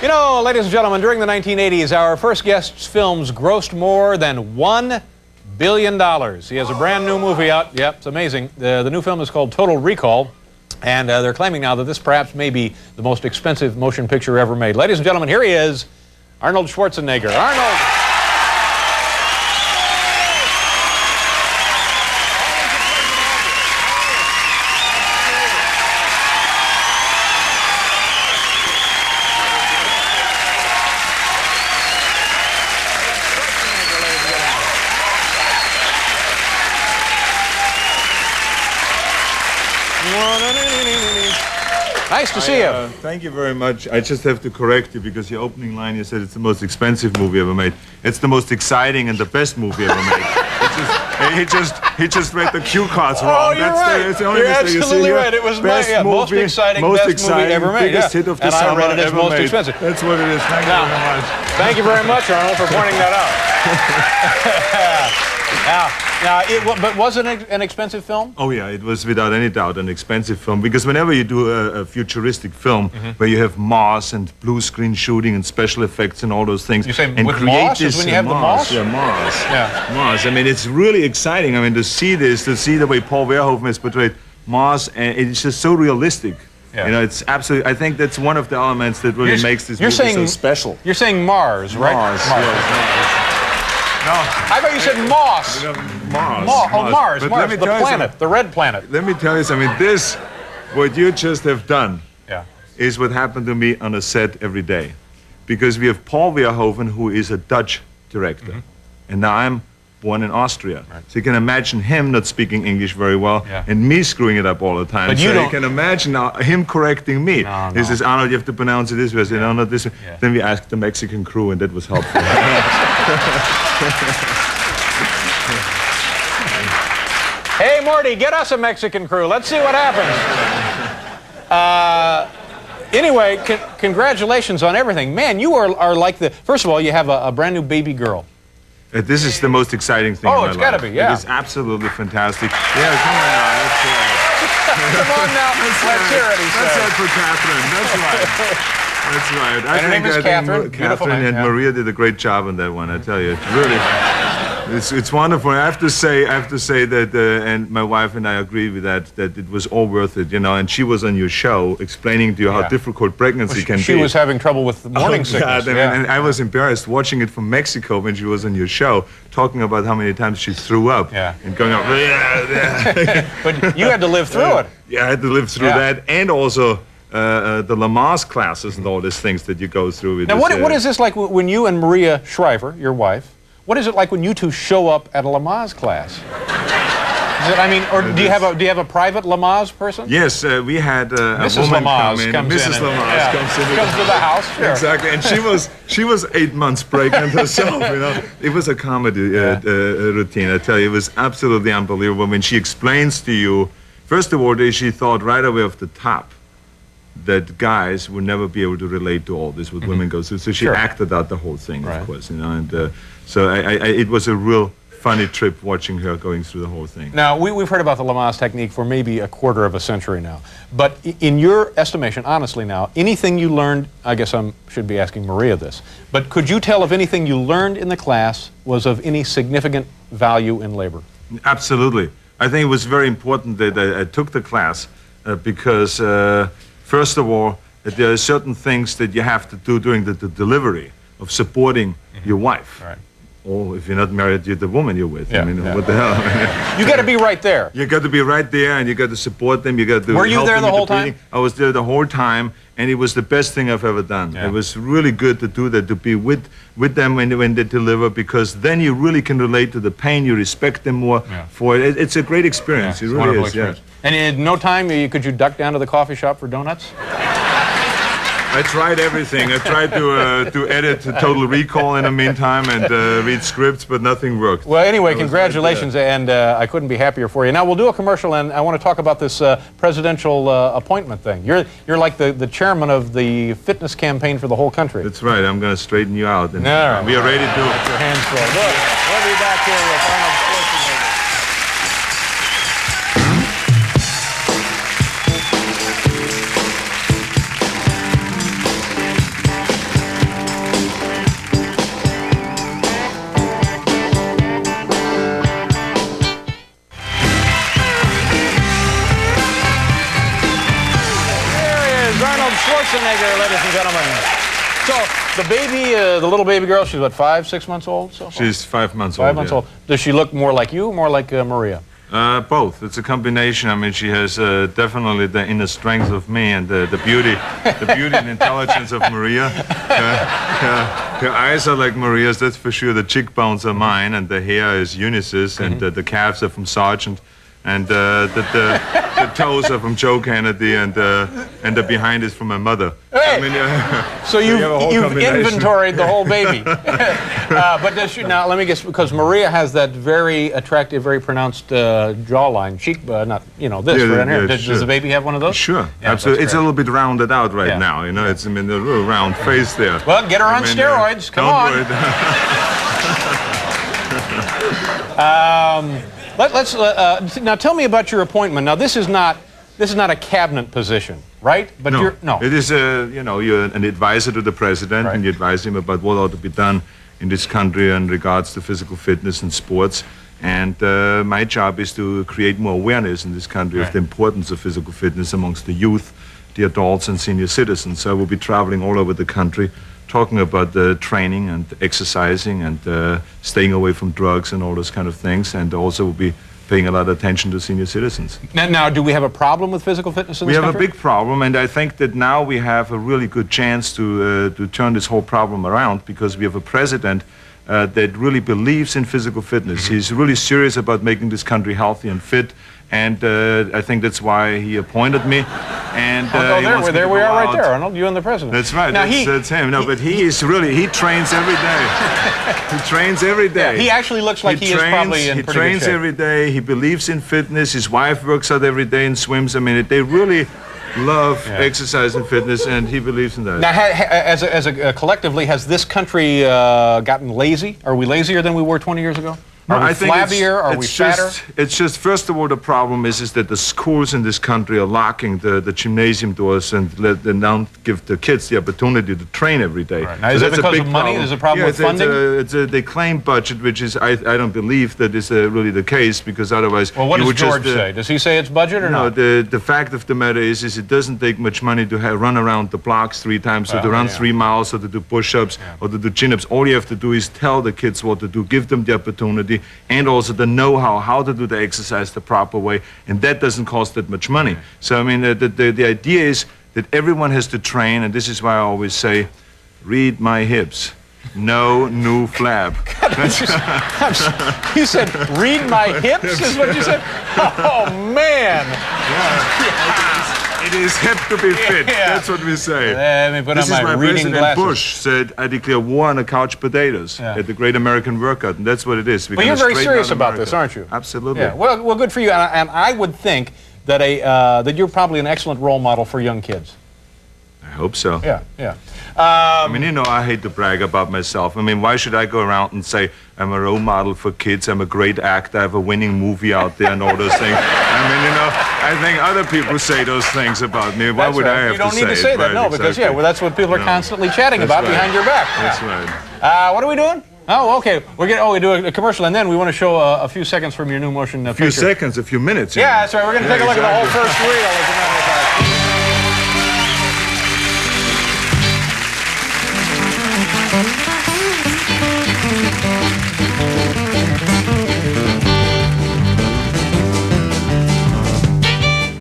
You know, ladies and gentlemen, during the 1980s, our first guest's films grossed more than $1 billion. He has a brand new movie out. Yep, it's amazing. The new film is called Total Recall, and they're claiming now that this perhaps may be the most expensive motion picture ever made. Ladies and gentlemen, here he is, Arnold Schwarzenegger. Arnold! Nice to see you. Thank you very much. I just have to correct you because your opening line, you said it's the most expensive movie ever made. It's the most exciting and the best movie ever made. He just read the cue cards wrong. Oh, you're right. That's the only you're mistake you see absolutely here. right. It was best my movie, most exciting, best movie ever made. Biggest hit of the and summer I read it as ever most made. expensive. That's what it is. Thank you very much. Thank you very much, Arnold, for pointing that out. But was it an expensive film? Oh yeah, it was without any doubt an expensive film because whenever you do a futuristic film where you have Mars and blue screen shooting and special effects and all those things, you say and with create Mars this is when you have Mars, the Mars? yeah, Mars, Yeah. Mars. I mean, it's really exciting. I mean, to see this, to see the way Paul Verhoeven has portrayed Mars, and it's just so realistic. Yeah. You know, it's absolutely. I think that's one of the elements that really makes this movie so special. You're saying Mars, right? Mars. Mars. Yes, No, I thought you said moss. Mars. Oh, Mars, But Mars, let me the tell you planet, the red planet. Let me tell you something. This, what you just have done, Yeah. is what happened to me on a set every day. Because we have Paul Verhoeven, who is a Dutch director. And now I'm born in Austria. Right. So you can imagine him not speaking English very well, Yeah. and me screwing it up all the time. But so you don't- you can imagine now him correcting me. No, He no. says, Arnold, you have to pronounce it this way. I said, no, not this way. Yeah. Then we asked the Mexican crew, and that was helpful. Hey, Morty, get us a Mexican crew. Let's see what happens. Anyway, congratulations on everything. Man, you are like the... First of all, you have a brand new baby girl. This is the most exciting thing in my life. Oh, it's gotta be, yeah. It is absolutely fantastic. Yeah, come on now, let's hear it. Come on now, let's hear it, he That's said. it for Catherine, that's right. That's right. And her name is Catherine. Beautiful Catherine name, and yeah. Maria did a great job on that one, I tell you. It's really... It's wonderful. I have to say that, and my wife and I agree with that it was all worth it, you know. And she was on your show explaining to you how difficult pregnancy can be. She was having trouble with morning sickness. God, and I was embarrassed watching it from Mexico when she was on your show, talking about how many times she threw up and going out. But you had to live through it. Yeah, I had to live through that, and also the Lamaze classes and all these things that you go through. With Now, this, what is this like when you and Maria Shriver, your wife, what is it like when you two show up at a Lamaze class? Is it, I mean, or do you have a private Lamaze person? Yes, we had a Mrs. woman Lamaze come in. Mrs. Lamaze comes in. Comes to the house, sure. Exactly, and she was 8 months pregnant herself. You know, it was a comedy routine. I tell you, it was absolutely unbelievable when she explains to you. First of all, she thought right away off the top that guys would never be able to relate to all this what women go through. So she acted out the whole thing, of course, you know. And so it was a real funny trip watching her going through the whole thing. Now, we've heard about the Lamaze technique for maybe a quarter of a century now. But in your estimation, honestly now, anything you learned, I guess I should be asking Maria this, but could you tell if anything you learned in the class was of any significant value in labor? Absolutely. I think it was very important that I took the class because, first of all, there are certain things that you have to do during the delivery of supporting your wife. Right. Or if you're not married, you're the woman you're with. Yeah, I mean, what the hell? You got to be right there. You got to be right there, and you got to support them. You got to. Were you help there them the with whole breathing. time? I was there the whole time, and it was the best thing I've ever done. Yeah. It was really good to do that, to be with them when they deliver, because then you really can relate to the pain. You respect them more for it. It's a great experience. Yeah, it really is. Experience. And in no time, could you duck down to the coffee shop for donuts? I tried everything. I tried to edit Total Recall in the meantime and read scripts, but nothing worked. Well, anyway, congratulations, and I couldn't be happier for you. Now, we'll do a commercial, and I want to talk about this presidential appointment thing. You're like the chairman of the fitness campaign for the whole country. That's right. I'm going to straighten you out. And All right. we are ready to... Get your hands full. Look, we'll be back here with Arnold Schwarzenegger. Schwarzenegger, ladies and gentlemen. So the baby, the little baby girl, she's what, 5, 6 months old? So far? She's 5 months old. 5 months old. Does she look more like you, more like Maria? Both. It's a combination. I mean, she has definitely the inner strength of me and the beauty and intelligence of Maria. Her eyes are like Maria's, that's for sure. The cheekbones are mine, and the hair is Eunice's, and the calves are from Sargent, and the toes are from Joe Kennedy, and the behind is from my mother. Hey! I mean, So you've inventoried the whole baby. But does she, now, let me guess, because Maria has that very attractive, very pronounced jawline, cheek, not, you know, this right here. Does the baby have one of those? Sure, Yeah, absolutely. It's a little bit rounded out right Yeah. now, you know. It's, I mean, a little round face there. Well, get her on steroids. Come on. Let's now tell me about your appointment. Now, this is not a cabinet position, right? But No, no. It is you know, you're an advisor to the president, Right. and you advise him about what ought to be done in this country in regards to physical fitness and sports. And my job is to create more awareness in this country of the importance of physical fitness amongst the youth, the adults, and senior citizens. So I will be traveling all over the country, talking about the training and exercising and staying away from drugs and all those kind of things, and also will be paying a lot of attention to senior citizens. Now, do we have a problem with physical fitness in We this have country? a big problem, and I think that now we have a really good chance to turn this whole problem around, because we have a president that really believes in physical fitness. He's really serious about making this country healthy and fit, and I think that's why he appointed me. And there we are right there, Arnold, you and the president. That's right, now, that's him. No, but he trains every day. He trains every day. Yeah, he actually looks like he is probably in pretty good trains shape. every day. He believes in fitness. His wife works out every day and swims. I mean, they really love exercise and fitness, and he believes in that. Now, as a collectively, has this country gotten lazy? Are we lazier than we were 20 years ago? Are we flabbier? Are we fatter? It's just, first of all, the problem is that the schools in this country are locking the gymnasium doors and don't give the kids the opportunity to train every day. Right. Now, is it because of money? Is it a problem with funding? It's a declaimed budget, which is, I don't believe that is really the case, because otherwise... Well, what does George say? Does he say it's budget or not? No, the fact of the matter is it doesn't take much money to run around the blocks 3 times, or to run 3 miles, or to do push-ups, or to do chin-ups. All you have to do is tell the kids what to do, give them the opportunity, and also the know-how, how to do the exercise the proper way, and that doesn't cost that much money. So, I mean, the idea is that everyone has to train, and this is why I always say, read my hips. No new flab. You said, read my hips, is what you said? Oh, man. It is hip to be fit. That's what we say. Let me put This on is my why reading President glasses. Bush said, I declare war on the couch potatoes at the Great American Workout, and that's what it is. But you're very serious about this, aren't you? Absolutely. Yeah. Well, good for you. And I would think that that you're probably an excellent role model for young kids. I hope so. Yeah. I mean, you know, I hate to brag about myself. I mean, why should I go around and say I'm a role model for kids, I'm a great actor, I have a winning movie out there and all those things? I mean, you know, I think other people say those things about me. Why would I have You don't to need to say that, no, because, well, that's what people are constantly chatting about behind your back. That's right. What are we doing? Oh, okay. We do a commercial, and then we want to show a few seconds from your new motion picture. A few seconds, a few minutes. Yeah, that's right. We're going to take a look at the whole first reel, as a matter of fact.